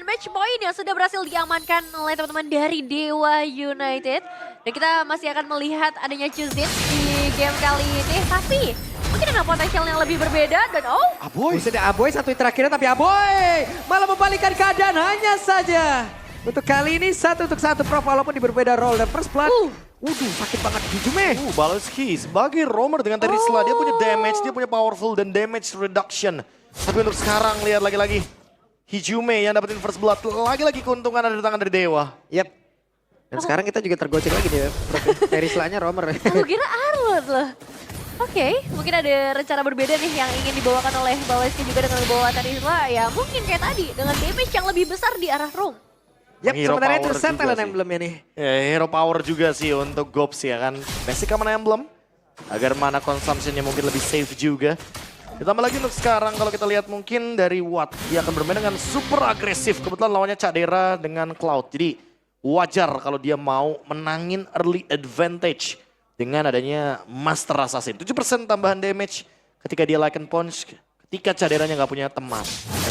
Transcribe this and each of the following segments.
match point yang sudah berhasil diamankan oleh teman-teman dari Dewa United. Dan kita masih akan melihat adanya Chuzin di game kali ini. Tapi mungkin ada potensial yang lebih berbeda dan Aboy. Sudah Aboy satu terakhirnya tapi Aboy malah membalikkan keadaan hanya saja. Untuk kali ini 1-1 Prof walaupun di berbeda role dan first blood. Waduh sakit banget Hijume. Baloski sebagai roamer dengan Terisla dia punya damage, dia punya powerful dan damage reduction. Tapi untuk sekarang lihat lagi-lagi Hijume yang dapetin first blood. Lagi-lagi keuntungan ada di tangan dari Dewa. Yap. Dan sekarang kita juga tergocek lagi nih Terisla-nya roamer. aku kira Arlot loh. Oke, mungkin ada rencana berbeda nih yang ingin dibawakan oleh Baloski juga dengan membawa Terisla. Ya mungkin kayak tadi dengan damage yang lebih besar di arah roam. Yap, Hero sementara itu power set juga talent sih. emblemnya nih. Ya, hero power juga sih untuk Gops ya kan. Basic mana emblem. Agar mana consumption-nya mungkin lebih safe juga. Ditambah lagi untuk sekarang kalau kita lihat mungkin dari Watt. Dia akan bermain dengan super agresif. Kebetulan lawannya Cadera dengan Cloud. Jadi wajar kalau dia mau menangin early advantage. Dengan adanya Master Assassin. 7% tambahan damage ketika dia Lycan Punch. Ketika Caderanya nggak punya teman.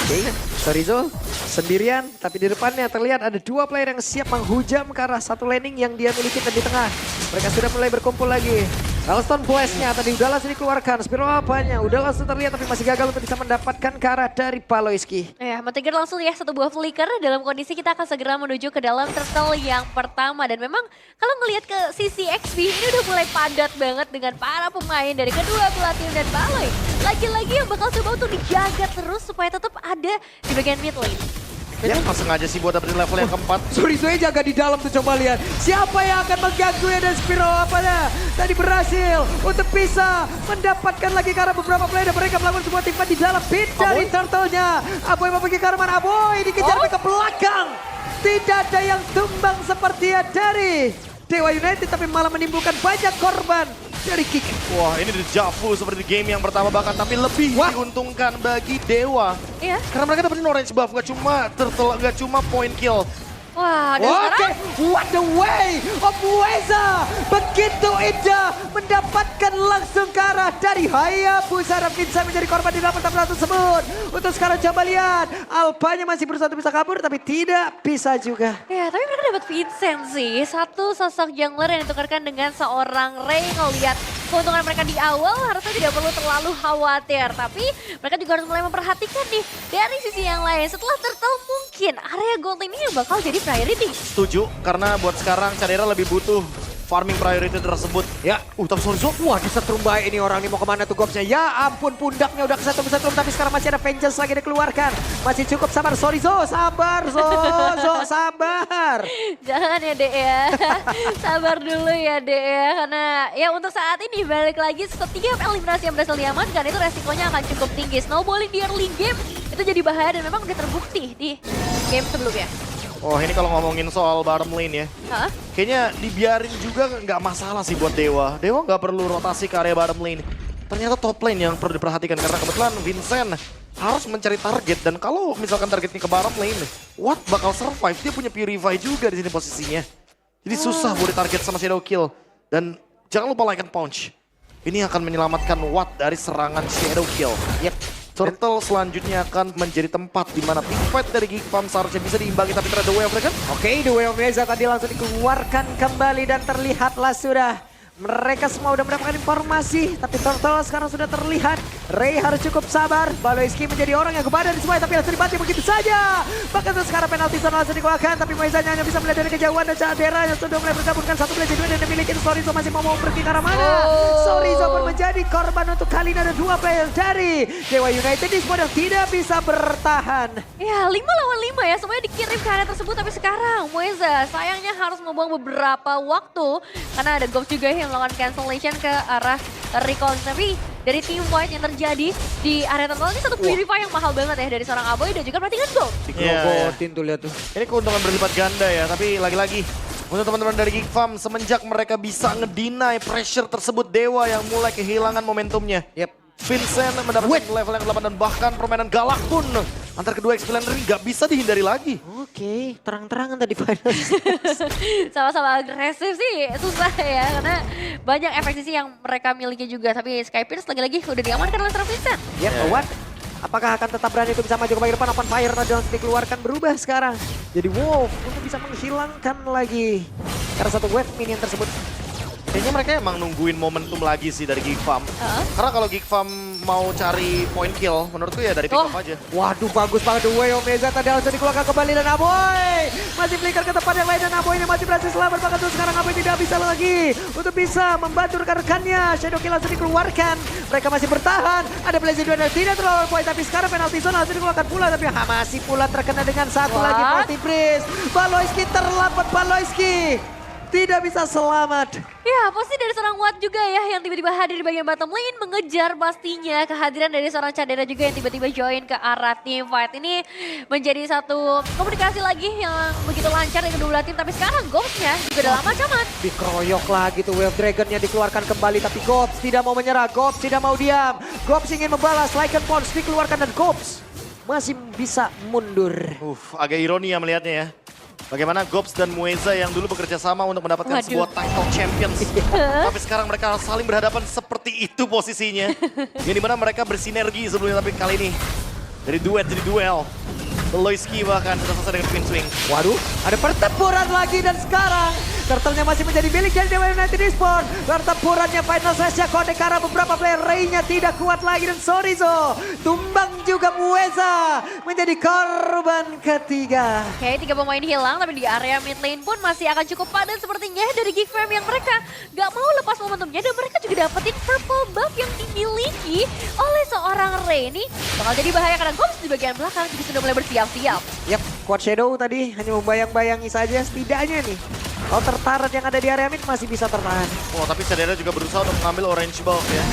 Oke, Sorizo sendirian tapi di depannya terlihat ada dua player yang siap menghujam ke arah satu laning yang dia miliki dan di tengah. Mereka sudah mulai berkumpul lagi. Hellstone Blast-nya tadi udah langsung dikeluarkan. Spiro apanya udah langsung terlihat tapi masih gagal untuk bisa mendapatkan ke arah dari Baloski. Ya, men-trigger langsung ya satu buah flicker dalam kondisi kita akan segera menuju ke dalam turtle yang pertama. Dan memang kalau ngelihat ke sisi XP ini udah mulai padat banget dengan para pemain dari kedua belah tim dan Baloy. Lagi-lagi yang bakal coba untuk dijaga terus supaya tetap ada di bagian mid lane. Ya, sengaja sih buat dapetin level yang keempat. Sorizo jaga di dalam tuh coba lihat. Siapa yang akan mengganggu ya dan Spiro apanya. Tadi berhasil untuk bisa mendapatkan lagi karena beberapa player dan mereka melakukan sebuah timpan di dalam pit dari turtle-nya. Aboy mau pergi ke arah mana? Aboy dikejar ke belakang. Tidak ada yang tumbang seperti dari Dewa United tapi malah menimbulkan banyak korban dari Kick. Wah ini dejavu seperti game yang pertama bahkan tapi lebih diuntungkan bagi Dewa. Iya. Karena mereka dapetin orange buff gak cuma turtle, gak cuma point kill. Wah, dan sekarang What the way of Weza. Begitu indah mendapatkan langsung ke arah dari Hayabusa. Dan Vincent menjadi korban di dalam pertempuran tersebut. Untuk sekarang coba lihat. Alpanya masih berusaha untuk bisa kabur tapi tidak bisa juga. ya, tapi mereka dapat Vincent sih. Satu sosok jungler yang ditukarkan dengan seorang Ray. Kalau lihat keuntungan mereka di awal harusnya tidak perlu terlalu khawatir. Tapi mereka juga harus mulai memperhatikan nih dari sisi yang lain. Setelah turtle mungkin area gold ini yang bakal jadi priority. Setuju karena buat sekarang Cadera lebih butuh farming priority tersebut. Ya, Tapi Sorizo. wah disetrum baik ini orang ini mau kemana tuh Gopsnya. Ya ampun pundaknya udah kesetrum tapi sekarang masih ada Vengeance lagi dikeluarkan. Masih cukup sabar Sorizo, sabar sabar. Jangan ya Dek ya, sabar dulu ya Dek ya. Karena ya untuk saat ini balik lagi setiap eliminasi yang berhasil diamankan itu resikonya akan cukup tinggi. Snowballing di early game itu jadi bahaya dan memang udah terbukti di game sebelumnya. Oh ini kalau ngomongin soal bottom lane ya. Hah? Kayaknya dibiarin juga nggak masalah sih buat Dewa. Dewa nggak perlu rotasi ke area bottom lane. Ternyata top lane yang perlu diperhatikan karena kebetulan Vincent harus mencari target dan kalau misalkan targetnya ke bottom lane, Watt bakal survive. Dia punya Purify juga di sini posisinya. Jadi susah buat ditarget sama Shadow Kill. Dan jangan lupa Lycan Punch. Ini akan menyelamatkan Watt dari serangan Shadow Kill. Yep. Turtle selanjutnya akan menjadi tempat di mana team fight dari Geek Farm seharusnya bisa diimbangi tapi terhadap The Way of Dragon. Oke, The Way of Weza tadi langsung dikeluarkan kembali dan terlihatlah sudah. Mereka semua udah mendapatkan informasi, tapi Turtle sekarang sudah terlihat. Ray harus cukup sabar. Baloski menjadi orang yang kebadan di semua, tapi langsung dibanting begitu saja. Bahkan sekarang penalti zone langsung dikeluarkan, tapi Moizanya hanya bisa melihat dari kejauhan dan Cadera yang sudah mulai bergabungkan satu belajar dua dan dimiliki Sorizo masih mau pergi ke arah mana. Sorizo pun menjadi korban untuk kali ini ada dua player dari Dewa United di squad yang tidak bisa bertahan. Ya 5 lawan 5 ya, semuanya dikirim ke area tersebut. Tapi sekarang Moeza sayangnya harus membuang beberapa waktu. Karena ada Ghost juga yang melakukan cancellation ke arah recall. Tapi dari team fight yang terjadi di area turtle ini satu Purify yang mahal banget ya dari seorang Aboy dan juga perhatikan Gold. Digerogotin tuh lihat tuh. Ini keuntungan berlipat ganda ya, tapi lagi-lagi untuk teman-teman dari Geek Farm semenjak mereka bisa ngedeny pressure tersebut Dewa yang mulai kehilangan momentumnya. Yep. Vincent mendapatkan level yang ke-8 dan bahkan permainan galak pun antar kedua Explainer ini gak bisa dihindari lagi. Oke, terang-terangan tadi finals. Sama-sama agresif sih susah ya karena banyak efek sisi yang mereka miliki juga. Tapi Skypierce lagi-lagi udah diamankan oleh Vincent. Ya, What? Apakah akan tetap berani untuk bisa maju ke bagian depan? Open fire tadi langsung dikeluarkan berubah sekarang. Jadi Wolf untuk bisa menghilangkan lagi. Karena satu wave minion tersebut. Kayaknya mereka emang nungguin momentum lagi sih dari Geek Farm. Karena kalau Geek Farm mau cari point kill, menurutku ya dari pick up aja. Waduh, bagus banget The Way Omega tadi langsung dikeluarkan kembali dan Aboy masih flicker ke tempat yang lain dan Aboy ini masih berhasil selamat. Bahkan tuh sekarang Aboy tidak bisa lagi untuk bisa membantu rekan-rekannya. Shadow Kill langsung dikeluarkan. Mereka masih bertahan. Ada Blazing Duel tidak terlalu poin, tapi sekarang penalti zone langsung dikeluarkan pula. Tapi masih pula terkena dengan satu lagi multi breeze. Baloyski terlambat, Baloyski tidak bisa selamat. Ya, pasti dari seorang Watt juga ya yang tiba-tiba hadir di bagian bottom lane mengejar pastinya kehadiran dari seorang Cadera juga yang tiba-tiba join ke arah team fight. Ini menjadi satu komunikasi lagi yang begitu lancar dengan kedua belah tim, tapi sekarang Ghost-nya juga dalam ancaman. Dikeroyok lagi tuh Wave Dragon-nya dikeluarkan kembali, tapi Gobs tidak mau menyerah, Gobs tidak mau diam. Gobs ingin membalas, Lycan Pons dikeluarkan dan Gobs masih bisa mundur. Agak ironi ya melihatnya ya. Bagaimana Gobs dan Mueza yang dulu bekerja sama untuk mendapatkan sebuah title champions. Tapi sekarang mereka saling berhadapan seperti itu posisinya. Yang dimana mereka bersinergi sebelumnya, tapi kali ini dari duet jadi duel. Baloyski bahkan sudah selesai dengan Twin Swing. Waduh, ada pertempuran lagi dan sekarang Turtle-nya masih menjadi milik dari Dewa United Respawn. Pertempurannya final sesnya kode karena beberapa player Ray-nya tidak kuat lagi dan Sorizo tumbang juga Mueza menjadi korban ketiga. Oke, 3 pemain hilang tapi di area mid lane pun masih akan cukup padat sepertinya dari Geek Fam yang mereka gak mau lepas momentumnya dan mereka juga dapetin purple buff yang dimiliki oleh seorang Ray. Ini bakal jadi bahaya karena Ghost di bagian belakang juga sudah mulai bersiap-siap. Yap, Quad Shadow tadi hanya membayang-bayangi saja, setidaknya nih counter turret yang ada di area mid masih bisa tertahan. Oh, tapi Cadera juga berusaha untuk mengambil orange buff ya.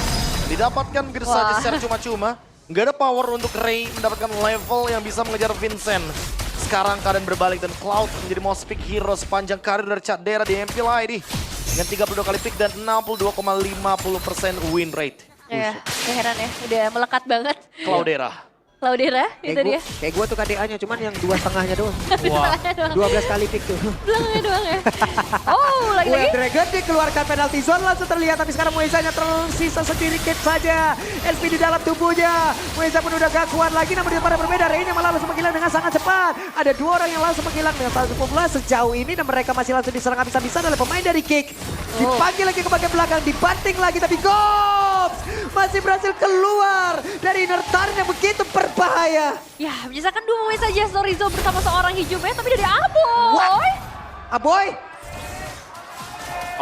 Didapatkan begitu saja secara cuma-cuma. Nggak ada power untuk Ray mendapatkan level yang bisa mengejar Vincent. Sekarang keadaan berbalik dan Cloud menjadi most pick hero sepanjang karir dari Cadera di MPLI nih. Dengan 32 kali pick dan 62,50% win rate. Ya, heran ya, udah melekat banget. Cloudera. Cloudera, itu dia. Kayak gue tuh KDA-nya, cuman yang 2,5-nya doang. Wah. 12 kali pick tuh. Belakangnya doang ya. Oh, lagi-lagi. Wave Dragon dikeluarkan penalti zone langsung terlihat, tapi sekarang Mueza-nya tersisa sedikit saja. SP di dalam tubuhnya. Mueza pun udah gak kuat lagi, namun daripada berbeda, Ray-nya malah langsung menghilang dengan sangat cepat. Ada 2 orang yang langsung menghilang dengan satu pula sejauh ini dan mereka masih langsung diserang habis-habisan oleh pemain dari Kick. Dipanggil lagi ke bagian belakang, dibanting lagi, tapi Gobs masih berhasil keluar dari inner turret yang begitu berbahaya. Ya, menyisakan 2 pemain saja Sorizo bersama seorang hijaunya, tapi dari Aboy. Aboy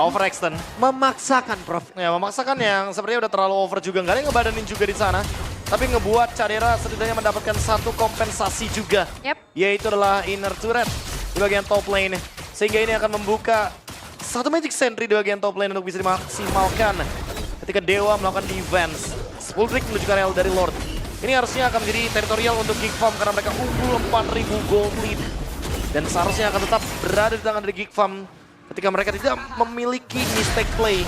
Overextend. memaksakan, Prof. Ya, memaksakan yang sepertinya udah terlalu over juga. Nggak ada yang ngebadanin juga di sana. Tapi ngebuat Cadera setidaknya mendapatkan satu kompensasi juga. Yep. Yaitu adalah inner turret di bagian top lane. Sehingga ini akan membuka satu magic sentry di bagian top lane untuk bisa dimaksimalkan. Ketika Dewa melakukan defense. Spuldrick menuju ke area dari Lord. Ini harusnya akan menjadi teritorial untuk Geek Farm karena mereka unggul 4.000 gold lead. Dan seharusnya akan tetap berada di tangan dari Geek Farm ketika mereka tidak memiliki mistake play.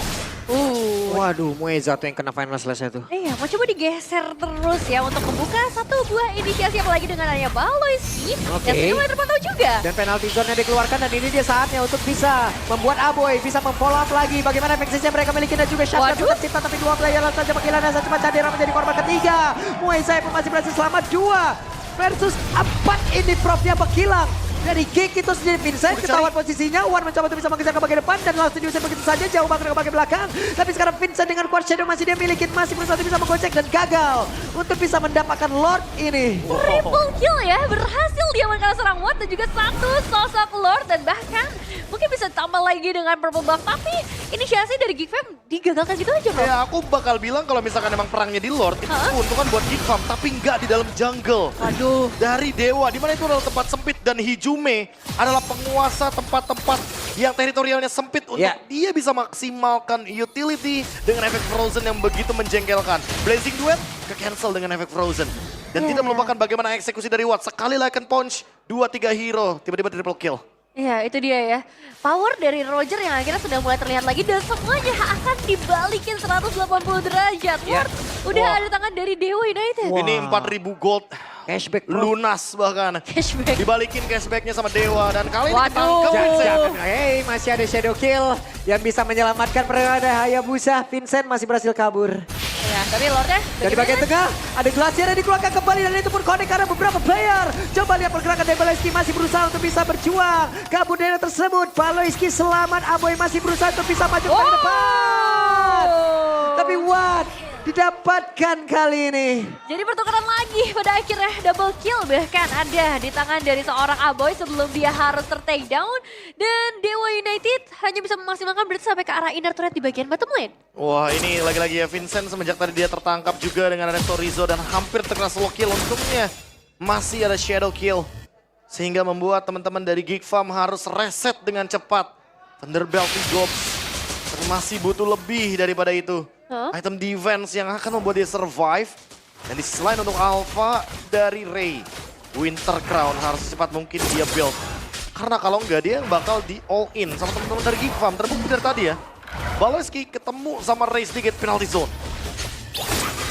Waduh, Mueza tuh yang kena final slash-nya tuh. Iya, mau coba digeser terus ya untuk membuka satu buah inisiasi apalagi dengan adanya Baloyski. Dan ini mulai terpantau juga. Dan penalti zone-nya dikeluarkan dan ini dia saatnya untuk bisa membuat Aboy bisa memfollow up lagi. Bagaimana efektifnya mereka miliki dan juga shot yang tercipta, tapi 2 player saja penghilangan dan cepat Cadera menjadi korban ketiga. Mueza pun masih berhasil selamat 2 versus 4 ini Prof yang menghilang. Dari Kick itu sendiri Vincent ketahuan posisinya, Wan mencoba untuk bisa mengejar ke bagian depan dan langsung diusir begitu saja jauh banget ke bagian belakang. Tapi sekarang Vincent dengan Quad Shadow masih dia miliki, masih berusaha bisa menggocek dan gagal untuk bisa mendapatkan Lord ini. Triple kill ya, berhasil diamankan seorang Watt dan juga satu sosok Lord dan bahkan mungkin bisa tambah lagi dengan purple buff. Tapi inisiasi dari Geek Fam digagalkan gitu aja Bro. Ya aku bakal bilang kalau misalkan emang perangnya di Lord, itu keuntungan buat Geek Farm, tapi nggak di dalam jungle. Aduh. Dari Dewa, dimana itu adalah tempat sempit dan Hijume adalah penguasa tempat-tempat yang teritorialnya sempit untuk dia bisa maksimalkan utility dengan efek Frozen yang begitu menjengkelkan. Blazing Duet ke-cancel dengan efek Frozen. Dan tidak melupakan bagaimana eksekusi dari Watt. Sekali Lycan Punch, 2-3 hero, tiba-tiba triple kill. Iya, itu dia ya. Power dari Roger yang akhirnya sudah mulai terlihat lagi dan semuanya akan dibalikin 180 derajat. Lord udah ada tangan dari Dewa United. Ini 4.000 gold. Cashback Prof. Lunas bahkan. Cashback. Dibalikin cashbacknya sama Dewa dan kali ini Waduh. ketangkep Vincent. Hey, masih ada Shadow Kill yang bisa menyelamatkan perada Hayabusa. Vincent masih berhasil kabur. Ya, tapi Lordnya Dan di bagian tengah, ada Glacier yang dikeluarkan kembali dan itu pun connect karena beberapa player. Coba lihat pergerakan dari Baloyski masih berusaha untuk bisa berjuang. Kabur dari tersebut, Baloyski selamat, Aboy masih berusaha untuk bisa maju ke depan. Tapi what? Didapatkan kali ini. Jadi pertukaran lagi pada akhirnya double kill bahkan ada di tangan dari seorang Aboy sebelum dia harus ter-take down. Dan Dewa United hanya bisa memaksimalkan berarti sampai ke arah inner turret di bagian bottom lane. Wah ini lagi-lagi ya Vincent semenjak tadi dia tertangkap juga dengan ada Torizo dan hampir terkena slow kill. Untungnya masih ada shadow kill. Sehingga membuat teman-teman dari Geek Farm harus reset dengan cepat. Thunderbelt di Gobs masih butuh lebih daripada itu. Item defense yang akan membuat dia survive. Dan di sisi lain untuk Alpha dari Ray. Winter Crown harus secepat mungkin dia build. Karena kalau enggak dia bakal di all in sama teman-teman dari Geek Farm. Terbukti dari tadi ya. Baloyski ketemu sama Ray sedikit penalty zone.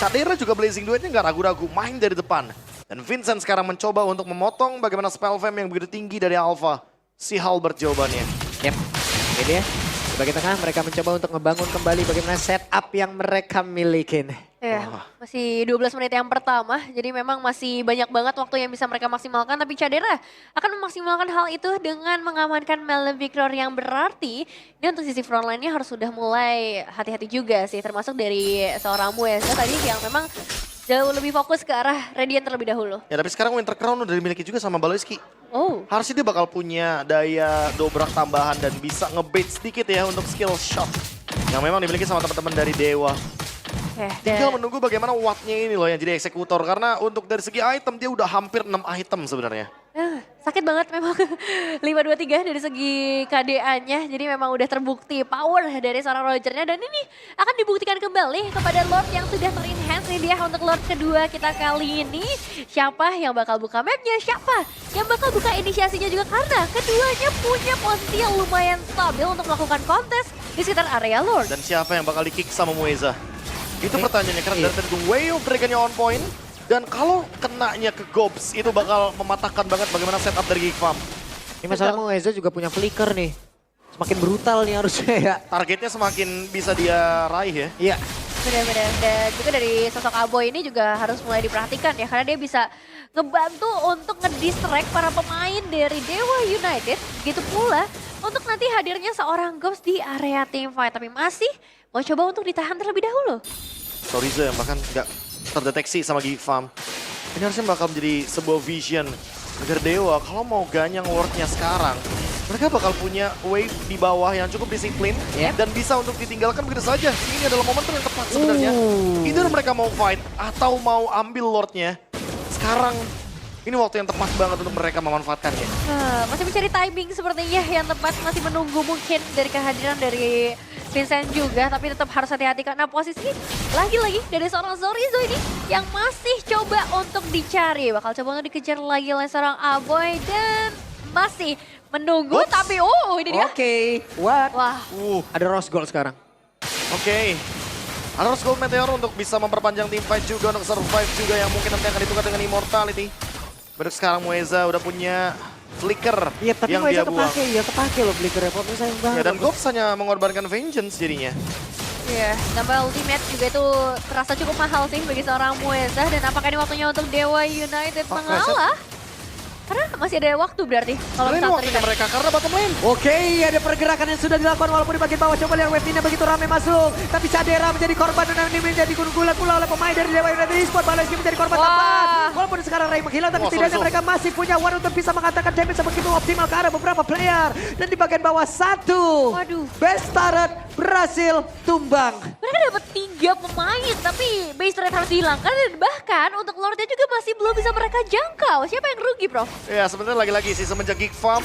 Cadera juga Blazing Duetnya nggak ragu-ragu main dari depan. Dan Vincent sekarang mencoba untuk memotong bagaimana spell fam yang begitu tinggi dari Alpha. Si Halbert jawabannya. Yep, ini dia. Di bagian tengah mereka mencoba untuk ngebangun kembali bagaimana setup yang mereka milikin. Ya, masih 12 menit yang pertama, jadi memang masih banyak banget waktu yang bisa mereka maksimalkan. Tapi Cadera akan memaksimalkan hal itu dengan mengamankan Melon Victor yang berarti ini untuk sisi frontline-nya harus sudah mulai hati-hati juga sih. Termasuk dari seorang Mueza tadi yang memang jauh lebih fokus ke arah Radiant terlebih dahulu. Ya tapi sekarang Winter Crown udah dimiliki juga sama Baloyski. Oh, Harusnya dia bakal punya daya dobrak tambahan dan bisa ngebait sedikit ya untuk skill shot. Yang memang dimiliki sama teman-teman dari Dewa. Tinggal menunggu bagaimana wattnya ini loh yang jadi eksekutor. Karena untuk dari segi item dia udah hampir 6 item sebenarnya. sakit banget memang 5-2-3 dari segi KDA-nya. Jadi memang udah terbukti power dari seorang Rogernya. Dan ini akan dibuktikan kembali kepada Lord yang sudah ter-enhance nih dia untuk Lord kedua kita kali ini. Siapa yang bakal buka mapnya, siapa yang bakal buka inisiasinya juga. Karena keduanya punya posisi yang lumayan stabil untuk melakukan kontes di sekitar area Lord. Dan siapa yang bakal di-kick sama Mueza? Itu pertanyaannya karena dari tadi Way of Dragon-nya on point. Dan kalau kenanya ke Gobs itu bakal mematahkan banget bagaimana setup dari Geek Farm. Ini masalah Mueza juga punya flicker nih. Semakin brutal nih harusnya ya. Targetnya semakin bisa dia raih ya. Iya. Benar-benar. Dan juga dari sosok Aboy ini juga harus mulai diperhatikan ya. Karena dia bisa ngebantu untuk ngedistract para pemain dari Dewa United. Begitu pula untuk nanti hadirnya seorang Gobs di area teamfight. Tapi masih mau coba untuk ditahan terlebih dahulu. Torizo yang bahkan nggak terdeteksi sama Geek Farm. Ini harusnya bakal menjadi sebuah vision agar Dewa kalau mau ganyang Lordnya sekarang, mereka bakal punya wave di bawah yang cukup disiplin dan bisa untuk ditinggalkan begitu saja. Ini adalah momen yang tepat sebenarnya. Itu mereka mau fight atau mau ambil Lordnya. Sekarang ini waktu yang tepat banget untuk mereka memanfaatkannya. Masih mencari timing sepertinya yang tepat, masih menunggu mungkin dari kehadiran dari Vincent juga, tapi tetap harus hati-hati karena posisi lagi-lagi dari seorang Torizo ini yang masih coba untuk dicari. Bakal coba untuk dikejar lagi oleh seorang Aboy dan masih menunggu. Oops. Tapi ini dia. Oke, what? Wah, Ada Rose Gold sekarang. Oke. Ada Rose Gold Meteor untuk bisa memperpanjang team fight juga, untuk survive juga yang mungkin nanti akan ditukar dengan Immortality. Baru sekarang Mueza udah punya flicker Iya, tapi yang Mueza dia buang. kepake loh flickernya. Kok sayang banget. Ya, dan Gobs hanya mengorbankan Vengeance jadinya. iya. Tambah ultimate juga itu terasa cukup mahal sih bagi seorang Mueza. Dan apakah ini waktunya untuk Dewa United mengalah? Karena masih ada waktu berarti. Kalau Ini misalnya waktunya terlihat. mereka karena bottom lane. Oke, ada pergerakan yang sudah dilakukan walaupun di bagian bawah. Coba lihat wave ini begitu ramai masuk. Tapi Cadera menjadi korban dan ini menjadi gula pula oleh pemain dari Dewa United Esports. Baloyski menjadi korban tepat. Walaupun sekarang Ray menghilang, tapi setidaknya mereka masih punya war untuk bisa mengatakan damage sebegitu optimal ke arah beberapa player. Dan di bagian bawah satu. Waduh. Best turret berhasil tumbang. Mereka dapat 3 pemain, tapi base turret harus dihilangkan dan bahkan untuk Lordnya juga masih belum bisa mereka jangkau. Siapa yang rugi, Prof? Ya sebenarnya lagi-lagi sih semenjak Geek Farm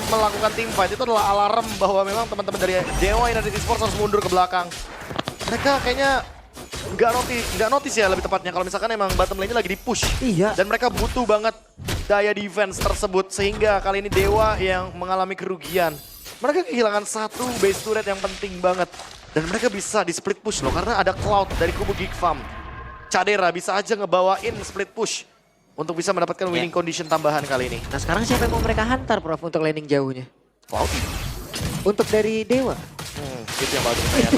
melakukan team fight itu adalah alarm bahwa memang teman-teman dari Dewa United Esports harus mundur ke belakang. Mereka kayaknya nggak notice ya lebih tepatnya kalau misalkan emang bottom lane-nya lagi di-push. Iya. Dan mereka butuh banget daya defense tersebut sehingga kali ini Dewa yang mengalami kerugian. Mereka kehilangan satu base turret yang penting banget. Dan mereka bisa di split push loh karena ada Cloud dari kubu Geek Farm. Cadera bisa aja ngebawain split push untuk bisa mendapatkan winning condition tambahan kali ini. Nah sekarang siapa yang mau mereka hantar Prof untuk landing jauhnya? Cloud. Untuk dari Dewa. Itu yang bagus ya.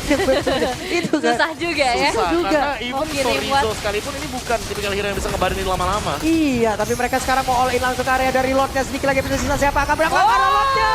Itu kan. Susah juga ya. Susah, juga. karena even Mau kirim Sorizo what? sekalipun ini bukan tipikal hero yang bisa ngebarin ini lama-lama. Iya, tapi mereka sekarang mau all in langsung ke area dari Lordnya. Sedikit lagi tersisa siapa akan berapa karena Lordnya.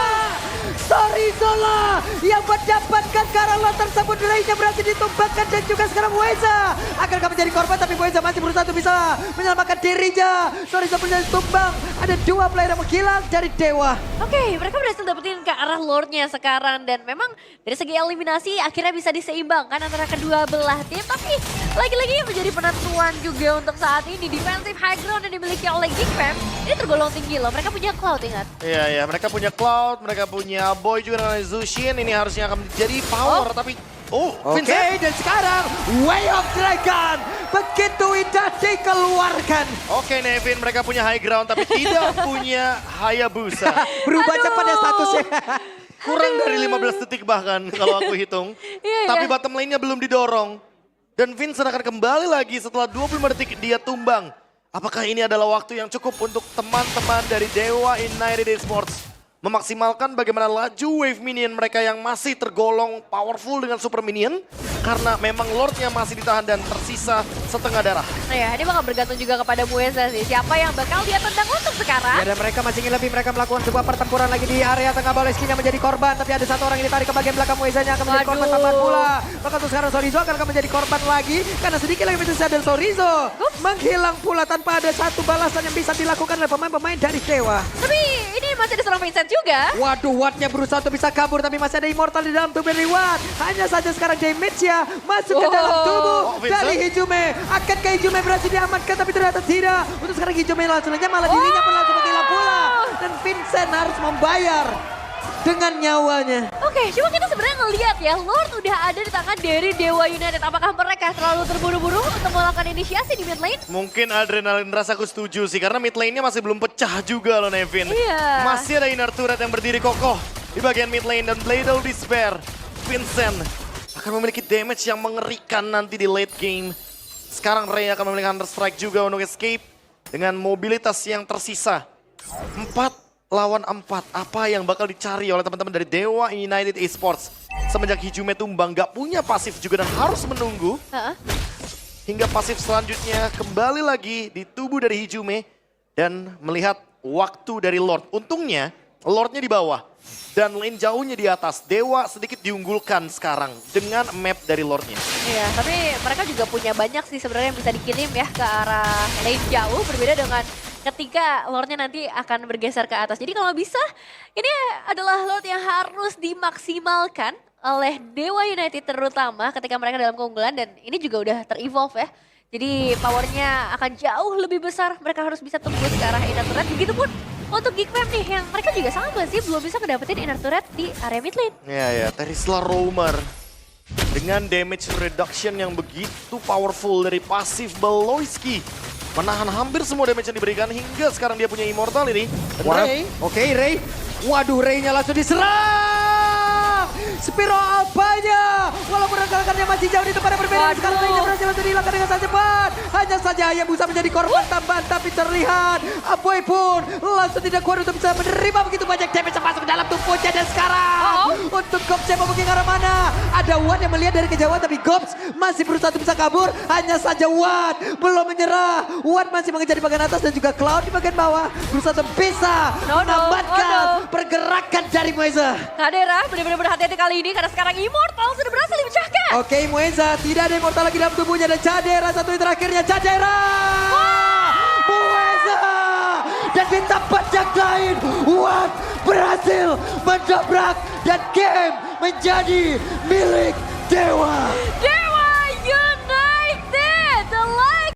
Sorizola yang mendapatkan karena Lord tersebut. Lainnya berhasil ditumbangkan dan juga sekarang Weza akan menjadi korban, tapi Weza masih berusaha untuk bisa menyelamatkan dirinya. Sorizola berhasil tumbang. Ada 2 player yang menghilang dari Dewa. Oke, mereka berhasil dapetin ke arah Lordnya sekarang. Dan memang dari segi eliminasi akhirnya bisa diseimbangkan antara kedua belah tim. Tapi lagi-lagi yang menjadi penentuan juga untuk saat ini. Defensive high ground yang dimiliki oleh Geekfam ini tergolong tinggi loh. Mereka punya Cloud, ingat. Iya, mereka punya Cloud, mereka punya Boy juga dengan Zushin. Ini harusnya akan menjadi power, tapi... Oke, Vincent. dan sekarang Way of Dragon begitu indah dikeluarkan. Oke Nevin, mereka punya high ground tapi tidak punya Hayabusa. Berubah Aduh. cepat ya statusnya. Kurang dari 15 detik bahkan kalau aku hitung. Iya, Tapi iya. bottom lane-nya belum didorong. Dan Vincent akan kembali lagi setelah 25 detik dia tumbang. Apakah ini adalah waktu yang cukup untuk teman-teman dari Dewa United Esports memaksimalkan bagaimana laju wave minion mereka yang masih tergolong powerful dengan super minion? Karena memang Lordnya masih ditahan dan tersisa setengah darah. Nah ya, ini bakal bergantung juga kepada Mueza sih. Siapa yang bakal dia tendang untuk sekarang? Ya, dan mereka masih ingin lebih, mereka melakukan sebuah pertempuran lagi di area tengah. Baleskinya menjadi korban, tapi ada satu orang yang ditarik ke bagian belakang. Muezanya akan menjadi korban Waduh. tambahan pula. Maka untuk sekarang Sorizo akan menjadi korban lagi. Karena sedikit lagi bisa dan Sorizo menghilang pula tanpa ada satu balasan yang bisa dilakukan oleh pemain-pemain dari Dewa. Tapi ini masih ada seorang Vincent juga. Waduh, Wattnya berusaha untuk bisa kabur, tapi masih ada Immortal di dalam tubuh dari Watt. Hanya saja sekarang damage-nya masuk ke dalam tubuh Oh, Vincent. dari Hijume. Akankah Hijume berhasil diamankan, tapi ternyata tidak. Untuk sekarang Hijume langsung aja, malah dirinya pun langsung menghilang pula. Dan Vincent harus membayar dengan nyawanya. Oke, cuma kita sebenarnya ngelihat ya, Lord udah ada di tangan dari Dewa United. Apakah mereka terlalu terburu-buru untuk melakukan inisiasi di mid lane? Mungkin adrenalin rush aku setuju sih, karena mid lane-nya masih belum pecah juga loh Nevin. Iya. Masih ada inner turret yang berdiri kokoh di bagian mid lane dan Blade of Despair. Vincent akan memiliki damage yang mengerikan nanti di late game. Sekarang Ray akan memiliki Hunter Strike juga untuk escape dengan mobilitas yang tersisa. 4 lawan 4, apa yang bakal dicari oleh teman-teman dari Dewa United Esports? Semenjak Hijume tumbang, gak punya pasif juga dan harus menunggu. Heeh. Hingga pasif selanjutnya kembali lagi di tubuh dari Hijume dan melihat waktu dari Lord. Untungnya Lordnya di bawah dan lane jauhnya di atas. Dewa sedikit diunggulkan sekarang dengan map dari Lordnya. Iya, tapi mereka juga punya banyak sih sebenarnya yang bisa dikirim ya ke arah lane jauh, berbeda dengan ketika Lordnya nanti akan bergeser ke atas. Jadi kalau bisa, ini adalah Lord yang harus dimaksimalkan oleh Dewa United terutama ketika mereka dalam keunggulan, dan ini juga udah ter-evolve ya. Jadi powernya akan jauh lebih besar, mereka harus bisa tembus ke arah inner turret. Begitupun untuk Geekfam nih, yang mereka juga sama sih, belum bisa ngedapetin inner turret di area mid lane. Ya, Terisla Roamer dengan damage reduction yang begitu powerful dari pasif Beloyski. Menahan hampir semua damage yang diberikan hingga sekarang dia punya Immortal ini. Dan Ray, Oke, Ray. Waduh, Ray-nya langsung diserang. Spiro Albanya. Walaupun rekan-rekannya masih jauh di tempat yang berbeda. Waduh. Sekarang Ray-nya berhasil langsung dihilangkan dengan sangat cepat. Hanya saja Hayabusa menjadi korban tambahan. Tapi terlihat Aboy pun langsung tidak kuat untuk bisa menerima begitu banyak damage yang masuk ke dalam tubuhnya. Dan sekarang untuk Gops yang mau pergi ke arah mana? Ada Watt yang melihat dari kejauhan, tapi Gops masih berusaha untuk bisa kabur. Hanya saja Watt belum menyerah. Watt masih mengejar di bagian atas dan juga Cloud di bagian bawah. Berusaha untuk bisa menamatkan pergerakan dari Mueza. Kadera benar-benar berhati-hati kali ini karena sekarang Immortal sudah berhasil dipecahkan. Oke, Mueza tidak ada Immortal lagi dalam tubuhnya dan Cadera satu yang terakhirnya. Cadera! Mueza! Dan di tempat yang lain, Watt berhasil mendobrak dan game menjadi milik Dewa.